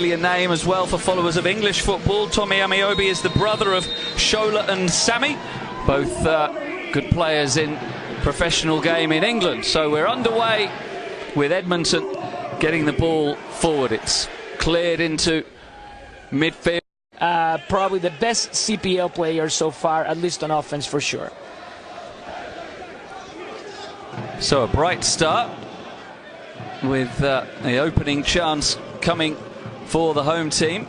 Name as well for followers of English football. Tommy Ameobi is the brother of Shola and Sammy, both good players in professional game in England. So we're underway with Edmonton getting the ball forward. It's cleared into midfield. Probably the best CPL player so far, at least on offense for sure. So a bright start with the opening chance coming for the home team.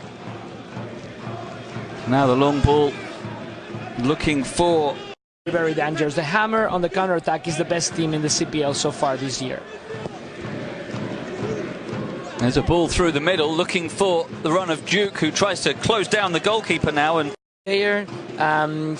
Now the long ball looking for... Very dangerous. The Hammer on the counter-attack is the best team in the CPL so far this year. There's a ball through the middle looking for the run of Duke, who tries to close down the goalkeeper now. And player,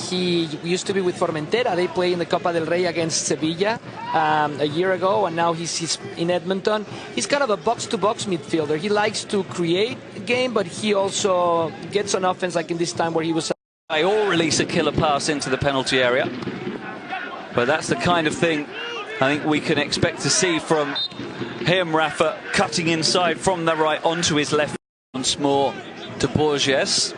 he used to be with Formentera. They play in the Copa del Rey against Sevilla a year ago, and now he's in Edmonton. He's kind of a box-to-box midfielder. He likes to create a game, but he also gets on offense, like in this time where he was... Or release a killer pass into the penalty area. But that's the kind of thing I think we can expect to see from him. Rafa cutting inside from the right onto his left. Once more to Borges.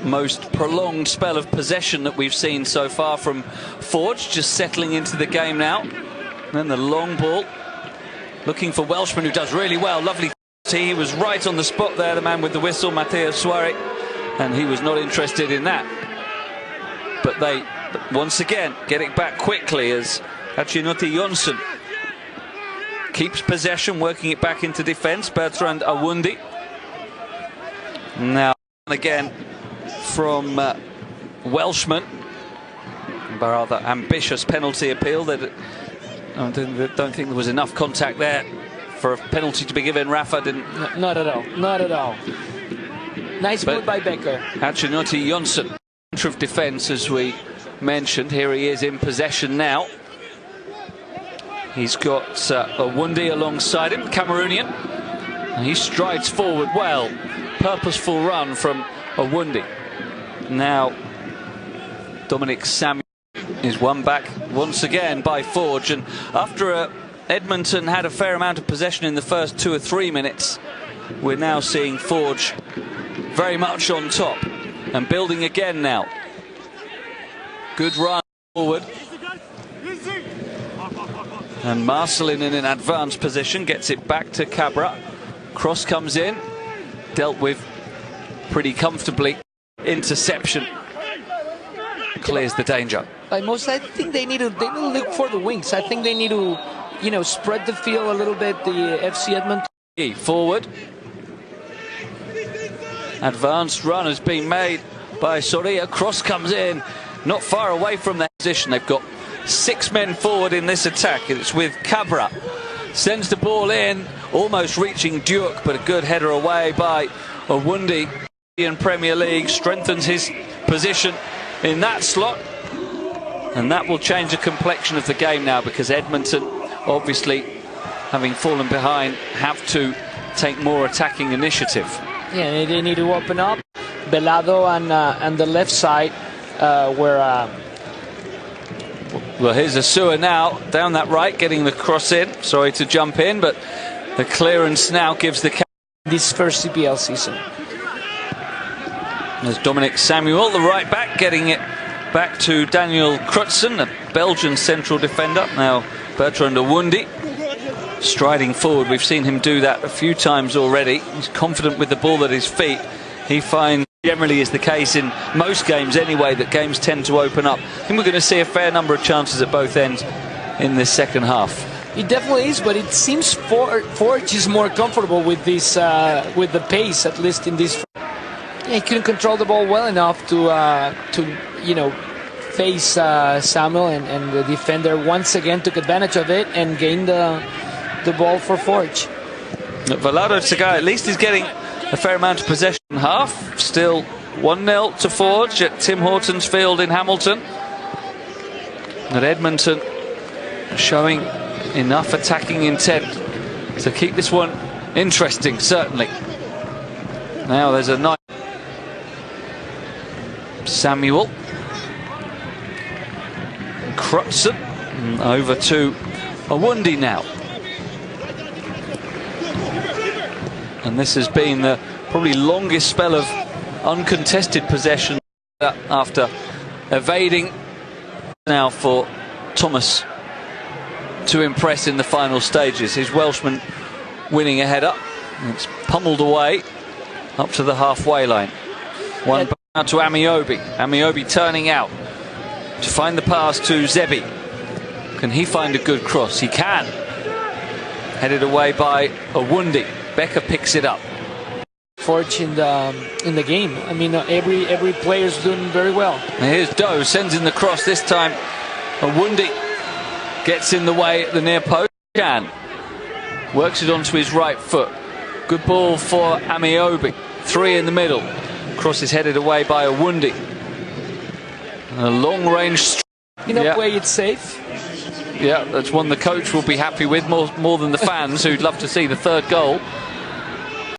Most prolonged spell of possession that we've seen so far from Forge, just settling into the game now. And then the long ball looking for Welshman, who does really well. Lovely. He was right on the spot there, the man with the whistle, Mateo Suarez, and he was not interested in that. But they once again get it back quickly as Achinotti Jonsson keeps possession, working it back into defence. Bertrand Owundi. Now again from Welshman. Rather ambitious penalty appeal. That I don't think there was enough contact there for a penalty to be given. Rafa didn't. Not at all. Not at all. Nice move by Becker. Achinotti Jonsson. Centre of defence, as we mentioned. Here he is in possession now. He's got Owundi alongside him, Cameroonian. And he strides forward well. Purposeful run from Owundi. Now Dominic Samuel is won back once again by Forge, and after Edmonton had a fair amount of possession in the first 2 or 3 minutes, we're now seeing Forge very much on top and building again now. Good run forward. And Marcelin in an advanced position gets it back to Cabra. Cross comes in, dealt with pretty comfortably. Interception clears the danger. I think they need to look for the wings. I think they need to, spread the field a little bit. The FC Edmonton forward. Advanced run has been made by Soria. Cross comes in, not far away from their position. They've got 6 men forward in this attack. It's with Cabra. Sends the ball in, almost reaching Duke, but a good header away by Owundi. In Premier League, strengthens his position in that slot, and that will change the complexion of the game now, because Edmonton, obviously having fallen behind, have to take more attacking initiative. Yeah, they need to open up. Velado and the left side where well, here's Asua now down that right, getting the cross in. Sorry to jump in, but the clearance now gives the this first CPL season. There's Dominic Samuel, the right back, getting it back to Daniel Crutzen, the Belgian central defender. Now Bertrand Owundi striding forward. We've seen him do that a few times already. He's confident with the ball at his feet. He finds, generally is the case in most games anyway, that games tend to open up. I think we're going to see a fair number of chances at both ends in this second half. It definitely is, but it seems Forge is more comfortable with this, with the pace, at least in this. He couldn't control the ball well enough to face Samuel, and the defender once again took advantage of it and gained the ball for Forge. Velado Tagay at least is getting a fair amount of possession. Half still 1-0 to Forge at Tim Hortons Field in Hamilton. And Edmonton showing enough attacking intent to keep this one interesting, certainly. Now there's a nice Samuel. Crutzen over to Owundi now. And this has been the probably longest spell of uncontested possession after evading. Now for Thomas to impress in the final stages. His Welshman winning a header. It's pummeled away up to the halfway line. One out to Amiobi. Amiobi turning out to find the pass to Zebi. Can he find a good cross? He can. Headed away by Owundi. Becker picks it up. Forge in the game. I mean, every player's doing very well. And here's Doe, sends in the cross this time. Owundi gets in the way at the near post. Can works it onto his right foot. Good ball for Amiobi. 3 in the middle. Cross is headed away by Owundi. A long range. In a way, it's safe. Yeah, that's one the coach will be happy with more than the fans who'd love to see the third goal.